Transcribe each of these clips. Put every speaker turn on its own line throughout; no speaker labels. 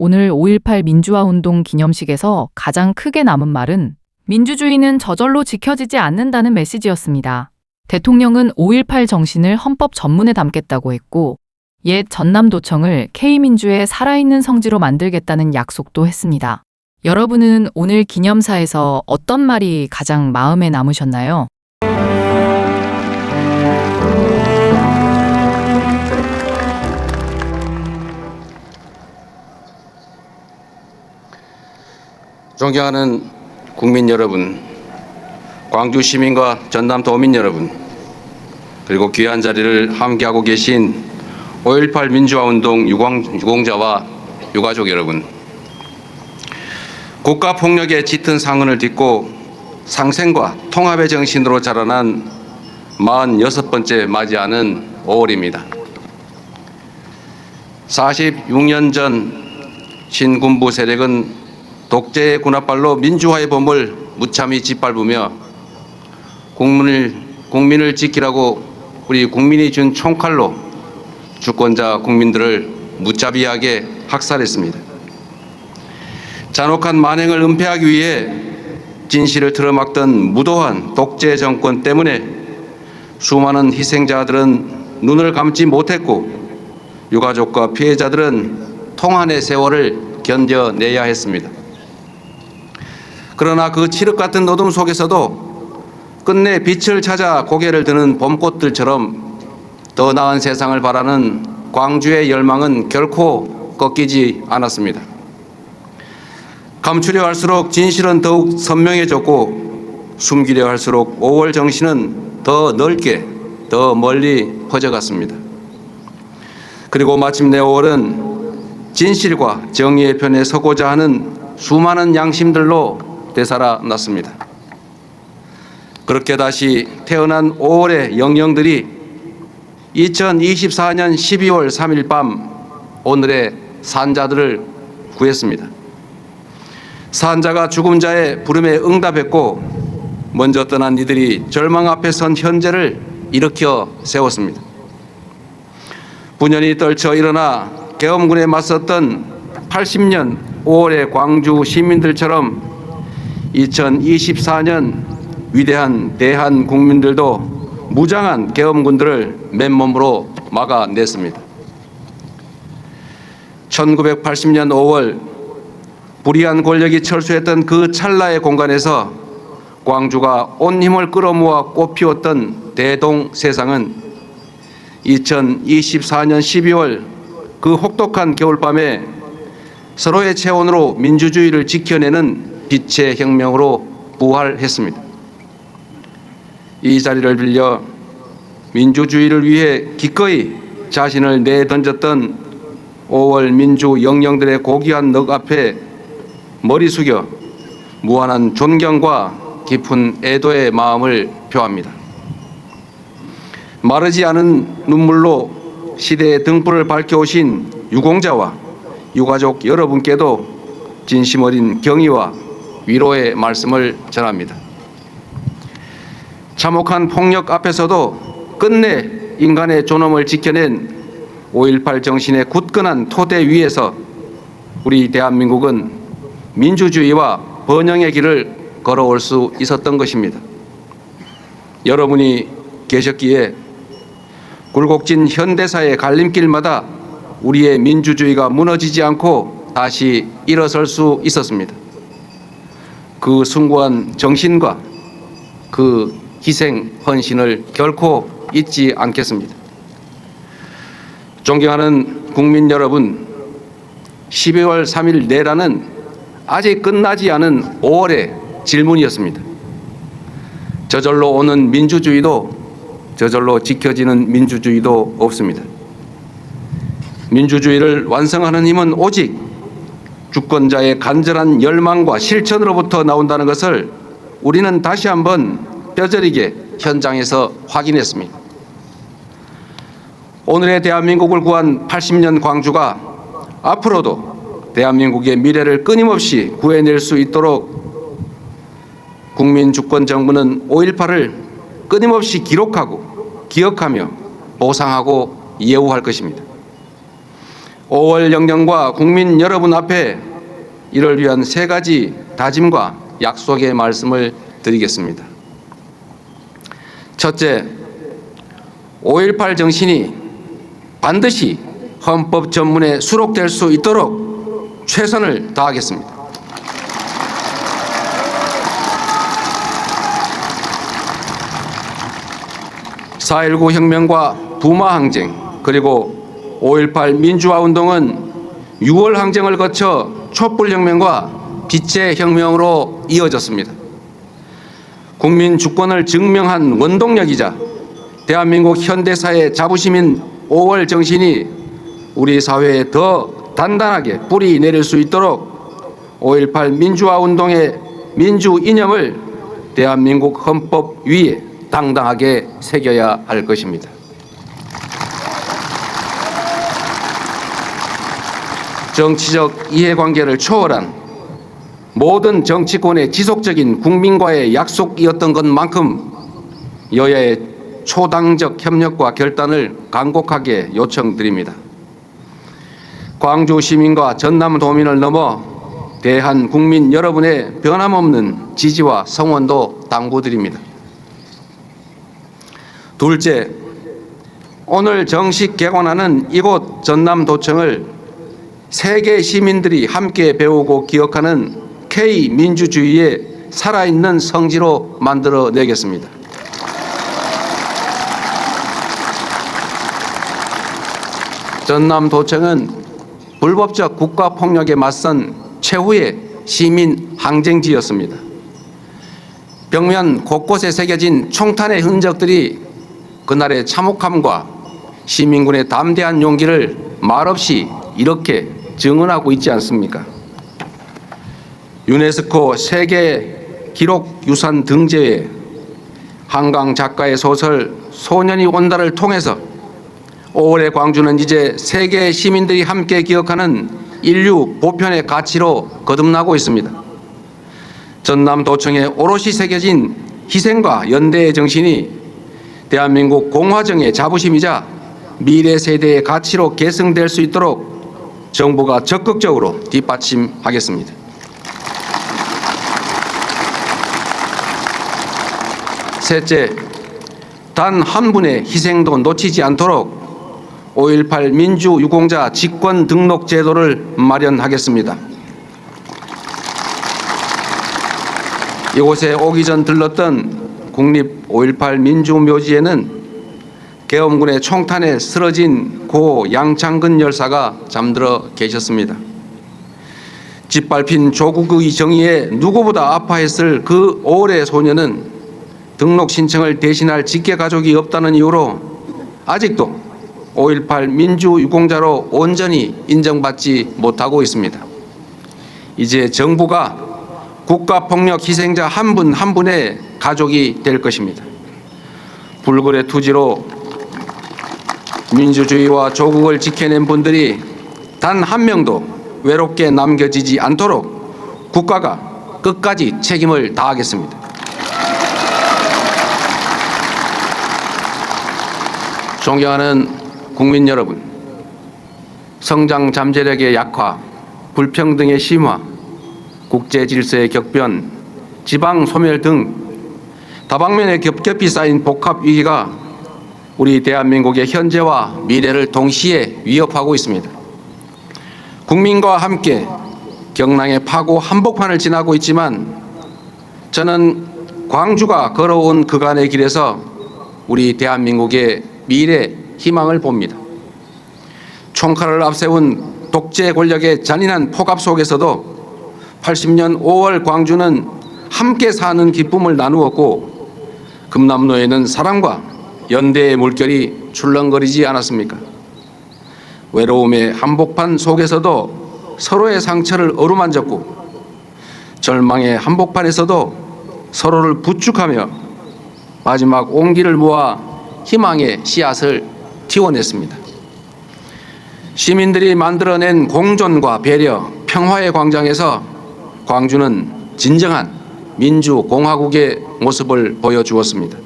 오늘 5.18 민주화운동 기념식에서 가장 크게 남은 말은 민주주의는 저절로 지켜지지 않는다는 메시지였습니다. 대통령은 5.18 정신을 헌법 전문에 담겠다고 했고 옛 전남도청을 K민주의 살아있는 성지로 만들겠다는 약속도 했습니다. 여러분은 오늘 기념사에서 어떤 말이 가장 마음에 남으셨나요?
존경하는 국민 여러분, 광주 시민과 전남 도민 여러분, 그리고 귀한 자리를 함께하고 계신 5.18 민주화운동 유공자와 유가족 여러분, 국가폭력의 짙은 상흔을 딛고 상생과 통합의 정신으로 자라난 46번째 맞이하는 5월입니다. 46년 전 신군부 세력은 독재의 군합발로 민주화의 봄을 무참히 짓밟으며 국민을 지키라고 우리 국민이 준 총칼로 주권자 국민들을 무자비하게 학살했습니다. 잔혹한 만행을 은폐하기 위해 진실을 틀어막던 무도한 독재 정권 때문에 수많은 희생자들은 눈을 감지 못했고 유가족과 피해자들은 통한의 세월을 견뎌내야 했습니다. 그러나 그 칠흑 같은 어둠 속에서도 끝내 빛을 찾아 고개를 드는 봄꽃들처럼 더 나은 세상을 바라는 광주의 열망은 결코 꺾이지 않았습니다. 감추려 할수록 진실은 더욱 선명해졌고 숨기려 할수록 5월 정신은 더 넓게 더 멀리 퍼져갔습니다. 그리고 마침내 5월은 진실과 정의의 편에 서고자 하는 수많은 양심들로 되살아났습니다. 그렇게 다시 태어난 5월의 영령들이 2024년 12월 3일 밤 오늘의 산자들을 구했습니다. 산자가 죽은 자의 부름에 응답했고 먼저 떠난 이들이 절망 앞에 선 현재를 일으켜 세웠습니다. 분연히 떨쳐 일어나 계엄군에 맞섰던 80년 5월의 광주 시민들처럼 2024년 위대한 대한 국민들도 무장한 계엄군들을 맨몸으로 막아냈습니다. 1980년 5월 불의한 권력이 철수했던 그 찰나의 공간에서 광주가 온 힘을 끌어모아 꽃피웠던 대동 세상은 2024년 12월 그 혹독한 겨울밤에 서로의 체온으로 민주주의를 지켜내는 빛의 혁명으로 부활했습니다. 이 자리를 빌려 민주주의를 위해 기꺼이 자신을 내던졌던 5월 민주 영령들의 고귀한 넋 앞에 머리 숙여 무한한 존경과 깊은 애도의 마음을 표합니다. 마르지 않은 눈물로 시대의 등불을 밝혀오신 유공자와 유가족 여러분께도 진심 어린 경의와 위로의 말씀을 전합니다. 참혹한 폭력 앞에서도 끝내 인간의 존엄을 지켜낸 5.18 정신의 굳건한 토대 위에서 우리 대한민국은 민주주의와 번영의 길을 걸어올 수 있었던 것입니다. 여러분이 계셨기에 굴곡진 현대사의 갈림길마다 우리의 민주주의가 무너지지 않고 다시 일어설 수 있었습니다. 그 숭고한 정신과 그 희생, 헌신을 결코 잊지 않겠습니다. 존경하는 국민 여러분, 12월 3일 내라는 아직 끝나지 않은 5월의 질문이었습니다. 저절로 오는 민주주의도 저절로 지켜지는 민주주의도 없습니다. 민주주의를 완성하는 힘은 오직 주권자의 간절한 열망과 실천으로부터 나온다는 것을 우리는 다시 한번 뼈저리게 현장에서 확인했습니다. 오늘의 대한민국을 구한 80년 광주가 앞으로도 대한민국의 미래를 끊임없이 구해낼 수 있도록 국민주권정부는 5.18을 끊임없이 기록하고 기억하며 보상하고 예우할 것입니다. 5월 영령과 국민 여러분 앞에 이를 위한 세 가지 다짐과 약속의 말씀을 드리겠습니다. 첫째, 5.18 정신이 반드시 헌법 전문에 수록될 수 있도록 최선을 다하겠습니다. 4.19 혁명과 부마 항쟁 그리고 5.18 민주화 운동은 6월 항쟁을 거쳐 촛불혁명과 빛의 혁명으로 이어졌습니다. 국민 주권을 증명한 원동력이자 대한민국 현대사의 자부심인 5월 정신이 우리 사회에 더 단단하게 뿌리 내릴 수 있도록 5.18 민주화 운동의 민주 이념을 대한민국 헌법 위에 당당하게 새겨야 할 것입니다. 정치적 이해관계를 초월한 모든 정치권의 지속적인 국민과의 약속이었던 것만큼 여야의 초당적 협력과 결단을 간곡하게 요청드립니다. 광주 시민과 전남 도민을 넘어 대한 국민 여러분의 변함없는 지지와 성원도 당부드립니다. 둘째, 오늘 정식 개관하는 이곳 전남도청을 세계 시민들이 함께 배우고 기억하는 K민주주의의 살아있는 성지로 만들어내겠습니다. 전남도청은 불법적 국가폭력에 맞선 최후의 시민 항쟁지였습니다. 벽면 곳곳에 새겨진 총탄의 흔적들이 그날의 참혹함과 시민군의 담대한 용기를 말없이 이렇게 증언하고 있지 않습니까? 유네스코 세계 기록 유산 등재회 한강 작가의 소설 소년이 온다를 통해서 5월의 광주는 이제 세계 시민들이 함께 기억하는 인류 보편의 가치로 거듭나고 있습니다. 전남도청에 오롯이 새겨진 희생과 연대의 정신이 대한민국 공화정의 자부심이자 미래 세대의 가치로 계승될 수 있도록 정부가 적극적으로 뒷받침하겠습니다. 셋째, 단 한 분의 희생도 놓치지 않도록 5.18 민주유공자 직권 등록 제도를 마련하겠습니다. 이곳에 오기 전 들렀던 국립 5.18 민주묘지에는 계엄군의 총탄에 쓰러진 고 양창근 열사가 잠들어 계셨습니다. 짓밟힌 조국의 정의에 누구보다 아파했을 그 5월의 소녀는 등록 신청을 대신할 직계가족이 없다는 이유로 아직도 5.18 민주유공자로 온전히 인정받지 못하고 있습니다. 이제 정부가 국가폭력 희생자 한 분 한 분의 가족이 될 것입니다. 불굴의 투지로 민주주의와 조국을 지켜낸 분들이 단 한 명도 외롭게 남겨지지 않도록 국가가 끝까지 책임을 다하겠습니다. 존경하는 국민 여러분, 성장 잠재력의 약화, 불평등의 심화, 국제 질서의 격변, 지방 소멸 등 다방면에 겹겹이 쌓인 복합 위기가 우리 대한민국의 현재와 미래를 동시에 위협하고 있습니다. 국민과 함께 경랑의 파고 한복판을 지나고 있지만 저는 광주가 걸어온 그간의 길에서 우리 대한민국의 미래 희망을 봅니다. 총칼을 앞세운 독재 권력의 잔인한 폭압 속에서도 80년 5월 광주는 함께 사는 기쁨을 나누었고 금남로에는 사랑과 연대의 물결이 출렁거리지 않았습니까? 외로움의 한복판 속에서도 서로의 상처를 어루만졌고 절망의 한복판에서도 서로를 부축하며 마지막 온기를 모아 희망의 씨앗을 틔워냈습니다. 시민들이 만들어낸 공존과 배려, 평화의 광장에서 광주는 진정한 민주공화국의 모습을 보여주었습니다.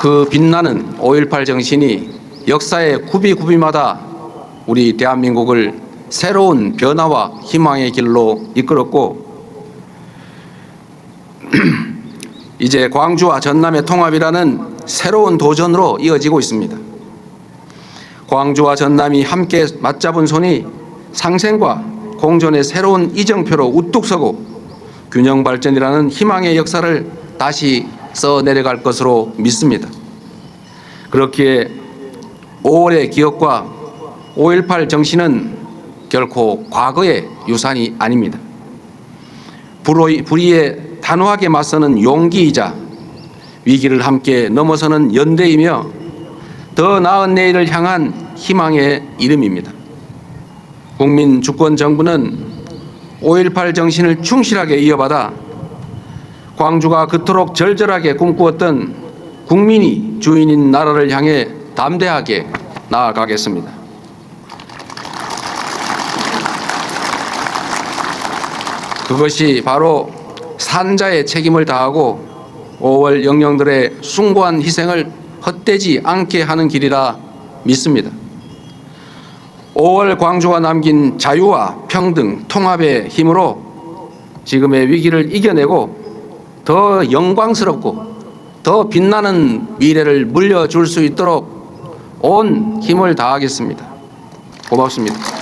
그 빛나는 5.18 정신이 역사의 구비구비마다 우리 대한민국을 새로운 변화와 희망의 길로 이끌었고 이제 광주와 전남의 통합이라는 새로운 도전으로 이어지고 있습니다. 광주와 전남이 함께 맞잡은 손이 상생과 공존의 새로운 이정표로 우뚝 서고 균형 발전이라는 희망의 역사를 다시 써내려갈 것으로 믿습니다. 그렇기에 5월의 기억과 5.18 정신은 결코 과거의 유산이 아닙니다. 불의에 단호하게 맞서는 용기이자 위기를 함께 넘어서는 연대이며 더 나은 내일을 향한 희망의 이름입니다. 국민주권정부는 5.18 정신을 충실하게 이어받아 광주가 그토록 절절하게 꿈꾸었던 국민이 주인인 나라를 향해 담대하게 나아가겠습니다. 그것이 바로 산자의 책임을 다하고 5월 영령들의 숭고한 희생을 헛되지 않게 하는 길이라 믿습니다. 5월 광주가 남긴 자유와 평등, 통합의 힘으로 지금의 위기를 이겨내고 더 영광스럽고 더 빛나는 미래를 물려줄 수 있도록 온 힘을 다하겠습니다. 고맙습니다.